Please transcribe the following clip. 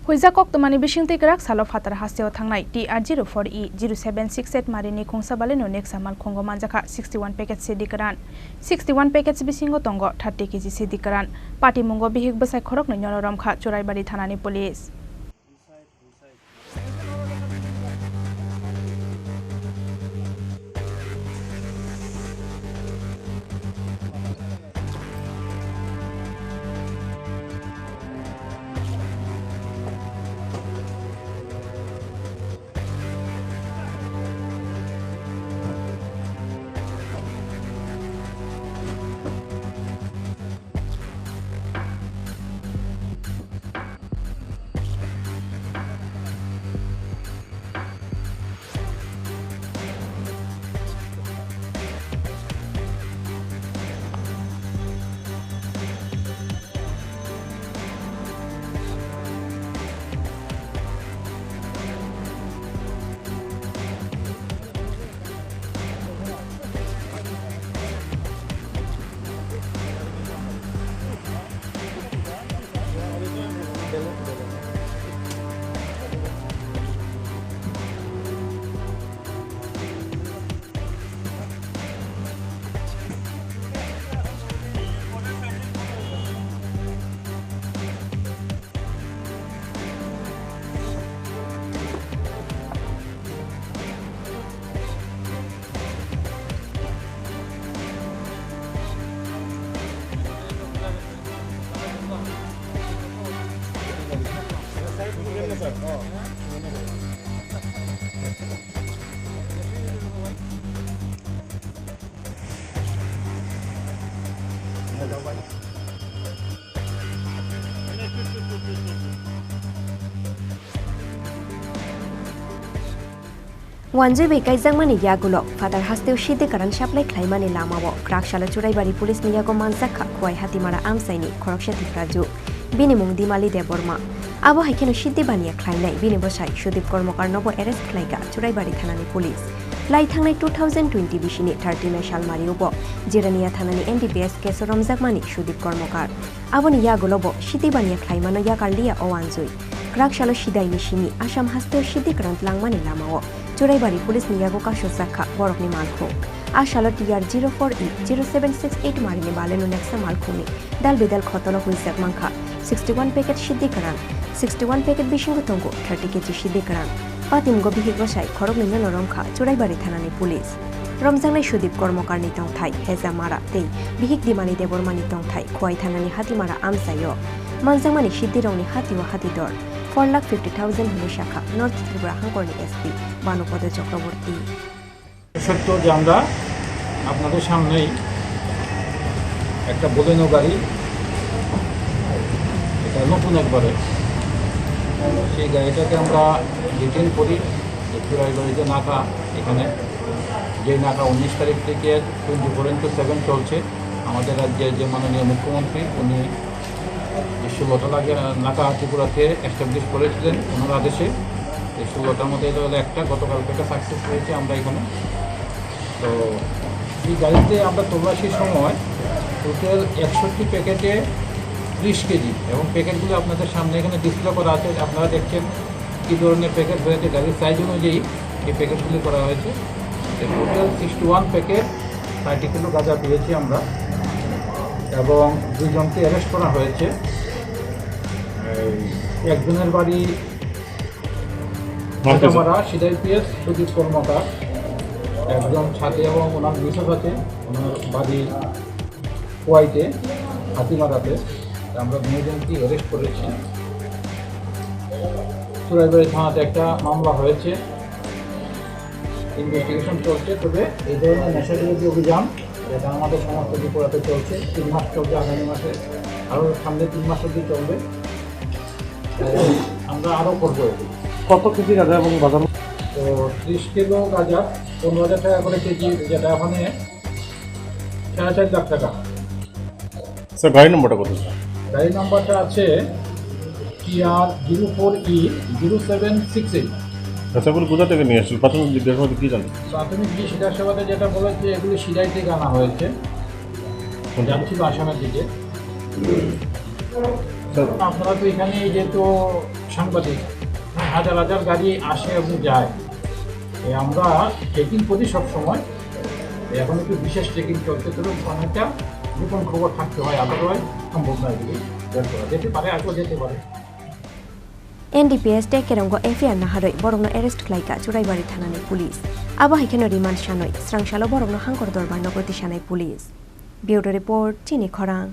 Huizakok Tomani Bishingti Grak Salo Fatar Haseo Tangnai TR04E 0768 Marini Kongsabaleno next Samal Kongo Wanjaka 61 packets Siddi Karan 61 packets Bisingo Tongo 30 kg Siddi Karan Party Mungo Bihik Basai Khorok no Ramkha Churaibari Thanani Police Wanjwi Kaijakmani yakulo Father Hasteo Siddi Karan Shaplai Khlaiwi Lamao Krakshala Churaibari Police Miyago Wanjakha Khowai Hatimara Amchaini Khorang Binimung Dimali Debbarma Abo Haikeno Siddi Baniya Khlaiwi Bini Bosai Sudip Kormokar Nobo arrest Khlaiga Churaibari Thanani Police Lai Thangnai 2020 Bishini 39 Shalmari Ubo Jiraniya Thanani NDPS case Romjakmani Sudip Kormokar Aboni yagulobo Siddi Baniya Khlaimano yakarlia o Wanjwi Krakshala Sidaini Chini Asam Hasteo Siddi Karan Langmani Lamao Churaibari Police Miyago Kashosakha Borokni Malkho Ashalo TR04E 0768 Marini Baleno Nexa Malkhoni Dal Bidal Khotolo Huizakmanka 61 packet Siddi Karan 61 packet Bishingo Tongo 30 kg Siddi Karan Patim Gobi Higosai Khorok Nino Romkha Churaibari Thanani Police Romjakha Sudip Kormokar Nitong Thai Hatimara Tei Bihik Dimali Debbarma Nitong Thai Khowai Thanani Hatimara Amchaio Wanjakmani Siddi Roni Hatiwa Hatidor 4,50,000 Romjakha North Tripura Hangkorni SP Banupodo Chakraborty সত্য যে আমরা আপনাদের সামনেই একটা বোলেনো গাড়ি এটা নতুন একবারে সেই গাড়িটাকে আমরা ডিটেইন করি চুরাইবাড়িতে নাকা এখানে যে নাকা 19 তারিখ থেকে 24/7 চলছে আমাদের রাজ্যের যে মাননীয় মুখ্যমন্ত্রী উনি 16টা নাকা ত্রিপুরাতে এস্টাবলিশ করেছিলেন ওনার আদেশে এই 16টার মধ্যে একটা গতকালকে একটা সাকসেস হয়েছে আমরা এখানে তো এই গাড়িতে আমরা তল্লাশির সময় টোটাল 61 প্যাকেটে 30 কেজি এবং প্যাকেটগুলো আপনাদের সামনে এখানে ডিসপ্লে করা আছে আপনারা দেখছেন কী ধরনের প্যাকেট হয়েছে গাড়ির সাইজ অনুযায়ী এই প্যাকেটগুলি করা হয়েছে টোটাল 61 প্যাকেট 30 কিলো গাঁজা পেয়েছি আমরা এবং দুজনকে অ্যারেস্ট করা হয়েছে একজনের বাড়ি হাতিমারা সিদাইপিএস সুদীপ কর্মকার একজন ছাদে এবং ওনার মিসেস আছে ওনার বাড়ি খোয়াইতে হাতিমারাতে আমরা দুজনকে অ্যারেস্ট করেছি চুরাইবাড়ি থানাতে একটা মামলা হয়েছে ইনভেস্টিগেশন চলছে তবে এই ধরনের নেশাবিরোধী অভিযান যেটা আমাদের সমস্ত ত্রিপুরাতে চলছে 3 মাস চলছে আগামী মাসে আরও সামনে 3 মাস অবধি চলবে আমরা আরও করবো কত কেজি গাঁজা এবং বাজার তো 30 কিলো গাঁজা 15,000 টাকা করে কেজি যেটা ওখানে 4.5 লাখ টাকা স্যার গাড়ি নম্বরটা কত গাড়ি নম্বরটা আছে TR04E 0768 আচ্ছা বলে কোথা থেকে নিয়ে আসছিল প্রাথমিক জিজ্ঞাসাবাদে কী জানেন প্রাথমিক জিজ্ঞাসাবাদে যেটা বলেছে এগুলি সিদাই থেকে আনা হয়েছে যাচ্ছিল আসামের দিকে আপনারা তো এখানে যেহেতু সাংবাদিক হাজার হাজার গাড়ি আসে এবং যায় আমরা চেকিং করি সবসময় এখন একটু বিশেষ চেকিং চলছে তো অনেকটা গোপন খবর থাকতে হয় আদারওয়াইজ সম্ভব নয় এগুলি বের করা যেতে পারে আগেও যেতে পারে NDPS टेकेरंगो एफआईआर नाहारै बरंनो एरेस्ट खलायका चुराइबारि थानानि पुलिस आबो हाइखेनो रिमान्ड सानै स्रांसालो बरंनो हांकर दरबार नगति सानै पुलिस ब्यूरो रिपोर्ट चिनी खरां।